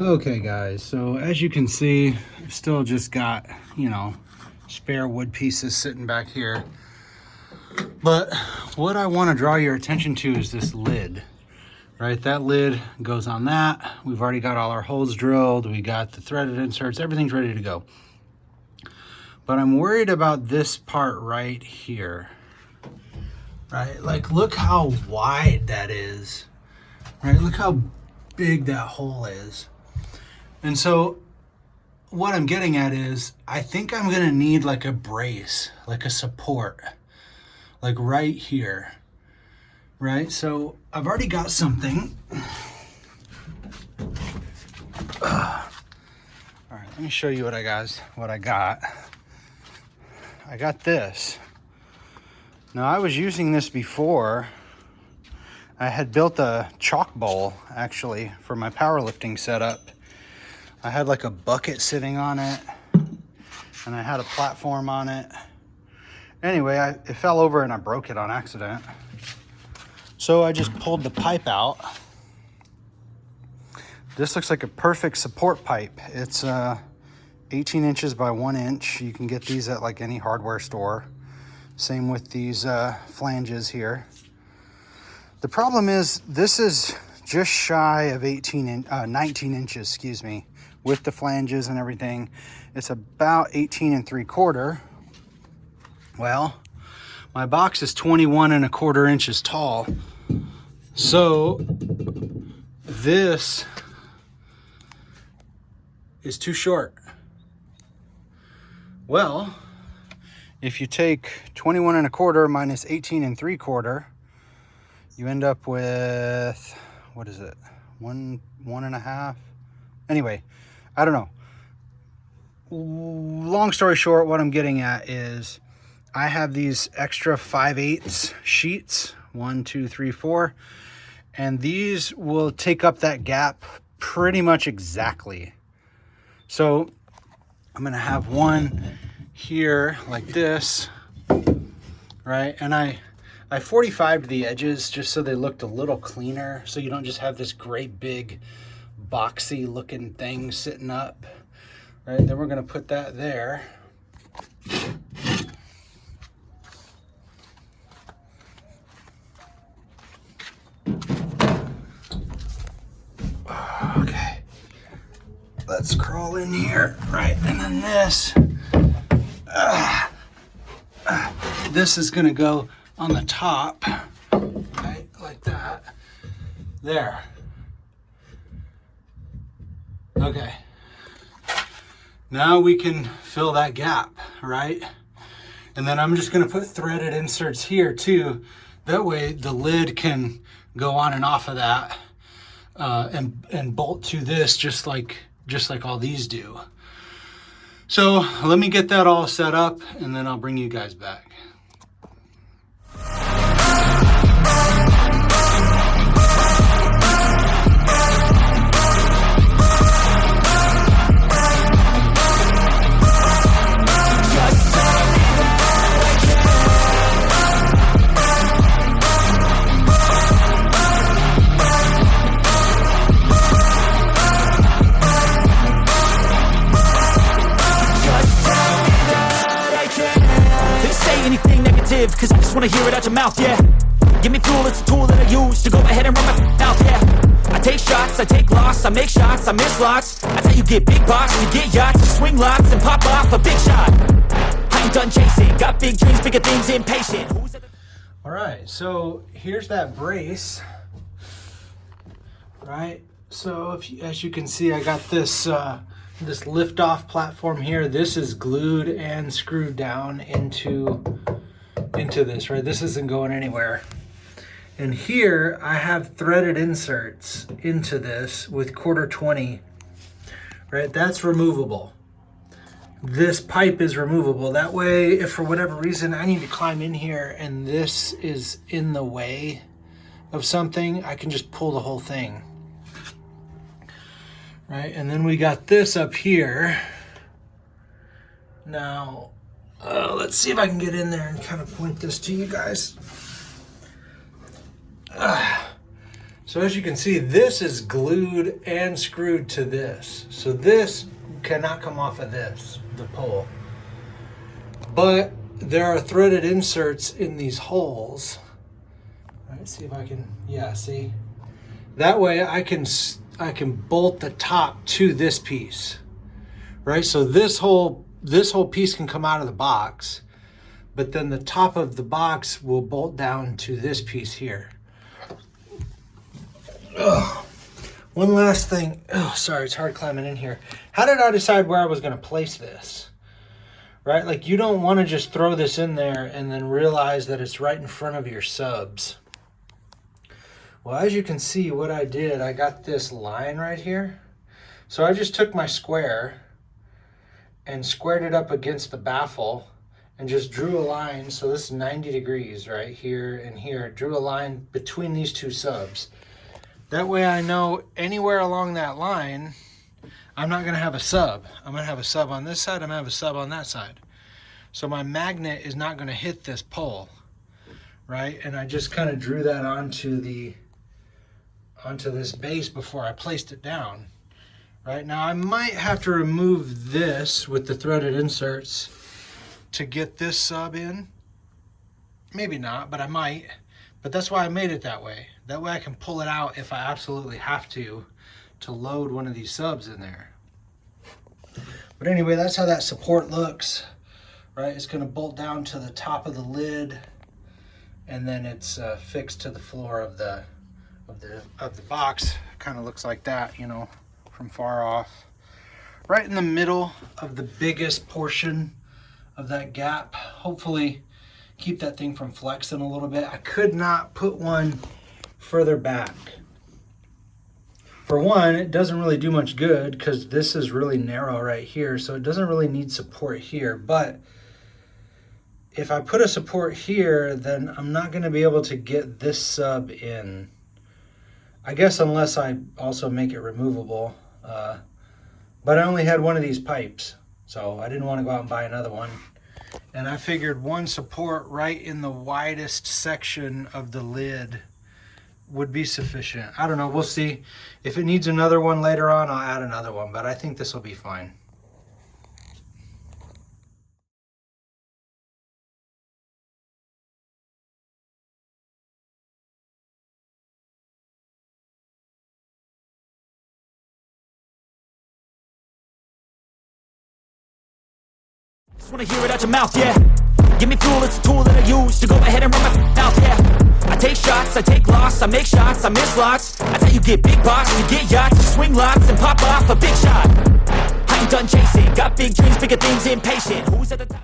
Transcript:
Okay guys, so as you can see, I've still just got, you know, spare wood pieces sitting back here. But what I want to draw your attention to is this lid, right? That lid goes on that. We've already got all our holes drilled. We got the threaded inserts, everything's ready to go. But I'm worried about this part right here, right? Like, look how wide that is, right? Look how big that hole is. And so what I'm getting at is, I think I'm gonna need like a brace, like a support, like right here, right? So I've already got something. All right, let me show you what I got. I got this. Now I was using this before. I had built a chalk bowl actually for my powerlifting setup. I had like a bucket sitting on it and I had a platform on it. Anyway, it fell over and I broke it on accident. So I just pulled the pipe out. This looks like a perfect support pipe. It's 18 inches by 1 inch. You can get these at like any hardware store. Same with these flanges here. The problem is this is just shy of 19 inches, excuse me, with the flanges and everything. It's about 18 3/4. Well, my box is 21 1/4 inches tall. So this is too short. Well, if you take 21 1/4 minus 18 3/4, you end up with, what is it? One and a half. Anyway, I don't know. Long story short, what I'm getting at is I have these extra 5/8 sheets, 1, 2, 3, 4, and these will take up that gap pretty much exactly. So I'm gonna have one here like this, right? And I 45'd the edges just so they looked a little cleaner, so you don't just have this great big boxy looking thing sitting up, right? Then we're gonna put that there. Okay, let's crawl in here, right? And then this is gonna go on the top, right? Like that. There. Okay. Now we can fill that gap, right? And then I'm just gonna put threaded inserts here too. That way the lid can go on and off of that and bolt to this just like all these do. So let me get that all set up and then I'll bring you guys back. Cause I just wanna hear it out your mouth, yeah. Give me fuel, it's a tool that I use to go ahead and run my mouth, yeah. I take shots, I take loss, I make shots, I miss lots. That's how you get big box, you get yachts, you swing lots and pop off a big shot. I ain't done chasing, got big dreams, bigger things, impatient. All right, so here's that brace, right? So as you can see, I got this this lift-off platform here. This is glued and screwed down into this, right? This isn't going anywhere. And here I have threaded inserts into this with 1/4-20, right? That's removable. This pipe is removable. That way, if for whatever reason I need to climb in here and this is in the way of something, I can just pull the whole thing, right? And then we got this up here. Now, let's see if I can get in there and kind of point this to you guys. So as you can see, this is glued and screwed to this. So this cannot come off of this, the pole. But there are threaded inserts in these holes. All right, see if I can, yeah, see? That way I can bolt the top to this piece, right? So this whole piece can come out of the box, but then the top of the box will bolt down to this piece here. Ugh. One last thing. Oh, sorry, it's hard climbing in here. How did I decide where I was going to place this? Right? Like, you don't want to just throw this in there and then realize that it's right in front of your subs. Well, as you can see, what I did, I got this line right here. So I just took my square and squared it up against the baffle and just drew a line. So this is 90 degrees right here and here. Drew a line between these two subs. That way I know anywhere along that line, I'm not going to have a sub. I'm going to have a sub on this side. I'm going to have a sub on that side. So my magnet is not going to hit this pole, right? And I just kind of drew that onto this base before I placed it down. Right now I might have to remove this with the threaded inserts to get this sub in. Maybe not, but I might. But that's why I made it that way. That way I can pull it out if I absolutely have to load one of these subs in there. But anyway, that's how that support looks, right? It's going to bolt down to the top of the lid, and then it's fixed to the floor of the box. Kind of looks like that, you know, from far off. Right in the middle of the biggest portion of that gap. Hopefully keep that thing from flexing a little bit. I could not put one further back. For one, it doesn't really do much good because this is really narrow right here, so it doesn't really need support here. But if I put a support here, then I'm not going to be able to get this sub in. I guess unless I also make it removable. But I only had one of these pipes, so I didn't want to go out and buy another one. And I figured one support right in the widest section of the lid would be sufficient. I don't know, we'll see. If it needs another one later on, I'll add another one, but I think this will be fine. Just wanna hear it out your mouth, yeah. Give me fuel, it's a tool that I use to go ahead and run my mouth, yeah. I take shots, I take loss, I make shots, I miss lots. That's how you get big box, you get yachts, you swing lots and pop off a big shot. I ain't done chasing, got big dreams, bigger things, impatient. Who's at the top?